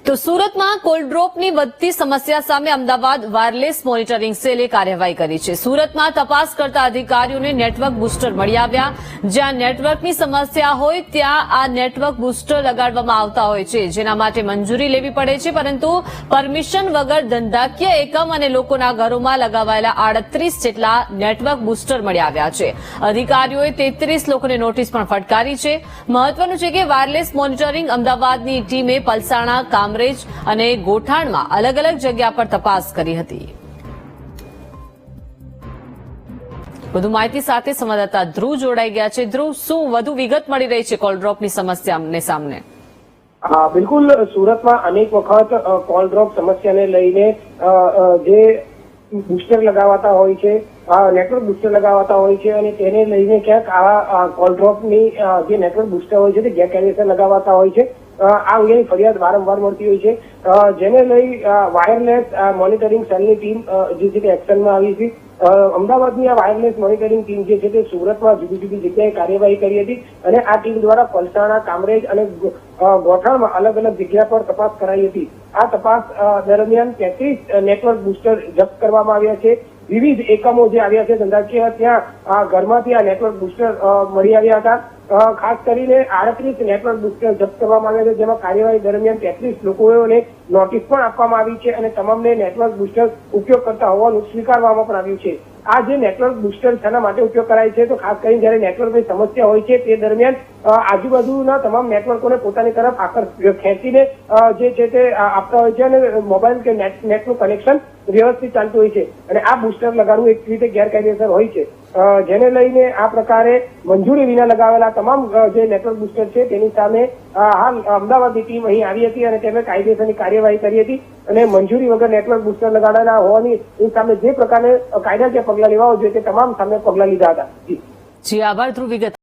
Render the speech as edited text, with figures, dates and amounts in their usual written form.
તો સુરતમાં કોલ્ડ ડ્રોપની વધતી સમસ્યા સામે અમદાવાદ વાયરલેસ મોનિટરિંગ સેલે કાર્યવાહી કરી છે। સુરતમાં તપાસ કરતા અધિકારીઓને નેટવર્ક બૂસ્ટર મળી આવ્યા। જ્યાં નેટવર્કની સમસ્યા હોય ત્યાં આ નેટવર્ક બૂસ્ટર લગાડવામાં આવતા હોય છે, જેના માટે મંજૂરી લેવી પડે છે, પરંતુ પરમિશન વગર ધંધાકીય એકમ અને લોકોના ઘરોમાં લગાવાયેલા 38 જેટલા નેટવર્ક બૂસ્ટર મળી આવ્યા છે। અધિકારીઓએ 33 લોકોને નોટિસ પણ ફટકારી છે। મહત્વનું છે કે વાયરલેસ મોનિટરિંગ અમદાવાદની ટીમે પલસાણા, કામરેજ અને ગોઠાણમાં અલગ અલગ જગ્યા પર તપાસ કરી હતી। વધુ માહિતી સાથે સંવાદદાતા ધ્રુવ જોડાઈ ગયા છે। ધ્રુવ, શું વધુ વિગત મળી રહી છે કોલ ડ્રોપની સમસ્યાને સામને? બિલકુલ, સુરતમાં અનેક વખત કોલ ડ્રોપ સમસ્યાને લઈને જે બુસ્ટર લગાવાતા હોય છે, નેટવર્ક બુસ્ટર લગાવાતા હોય છે અને તેને લઈને ક્યાંક આવા કોલ ડ્રોપની જે નેટવર્ક બુસ્ટર હોય છે તે ગેરકાયદેસર લગાવાતા હોય છે। આ અંગેની ફરિયાદ વારંવાર મળતી હોય છે, જેને લઈ વાયરલેસ મોનિટરિંગ સેલની ટીમ જે છે તે એક્શનમાં આવી છે। અમદાવાદની આ વાયરલેસ મોનિટરિંગ ટીમ જે છે તે સુરતમાં જુદી જુદી જગ્યાએ કાર્યવાહી કરી હતી અને આ ટીમ દ્વારા પલસાણા, કામરેજ અને ગોઠાણમાં અલગ અલગ જગ્યા પર તપાસ કરાઈ હતી। આ તપાસ દરમિયાન 33 નેટવર્ક બુસ્ટર જપ્ત કરવામાં આવ્યા છે। વિવિધ એકમો જે આવ્યા છે ધંધાકીય, ત્યાં ઘરમાંથી આ નેટવર્ક બુસ્ટર મળી આવ્યા હતા। ખાસ કરીને 38 નેટવર્ક બુસ્ટર જપ્ત કરવામાં આવ્યા છે, જેમાં કાર્યવાહી દરમિયાન 33 લોકોને નોટિસ પણ આપવામાં આવી છે અને તમામને નેટવર્ક બુસ્ટર ઉપયોગ કરતા હોવાનું સ્વીકારવામાં પણ આવ્યું છે। આ જે નેટવર્ક બુસ્ટર શેના માટે ઉપયોગ કરાય છે, તો ખાસ કરીને જયારે નેટવર્કની સમસ્યા હોય છે તે દરમિયાન આજુબાજુના તમામ નેટવર્કોને પોતાની તરફ ખેંચીને જે છે તે આપતા હોય છે અને મોબાઈલ કે નેટનું કનેક્શન વ્યવસ્થિત ચાલતું હોય છે અને આ બુસ્ટર લગાડવું એક રીતે ગેરકાયદેસર હોય છે, જેને લઈને આ પ્રકારે મંજૂરી વિના લગાવેલા તમામ જે નેટવર્ક બુસ્ટર છે તેની સામે હાલ અમદાવાદની ટીમ અહીં આવી હતી અને તેમણે કાયદેસરની કાર્યવાહી કરી હતી અને મંજૂરી વગર નેટવર્ક બુસ્ટર લગાડેલા હોવાની સામે જે પ્રકારે કાયદાકીય પગલાં લેવા જોઈએ તે તમામ સામે પગલાં લીધા હતા। જી આભાર ધ્રુવ, વિગત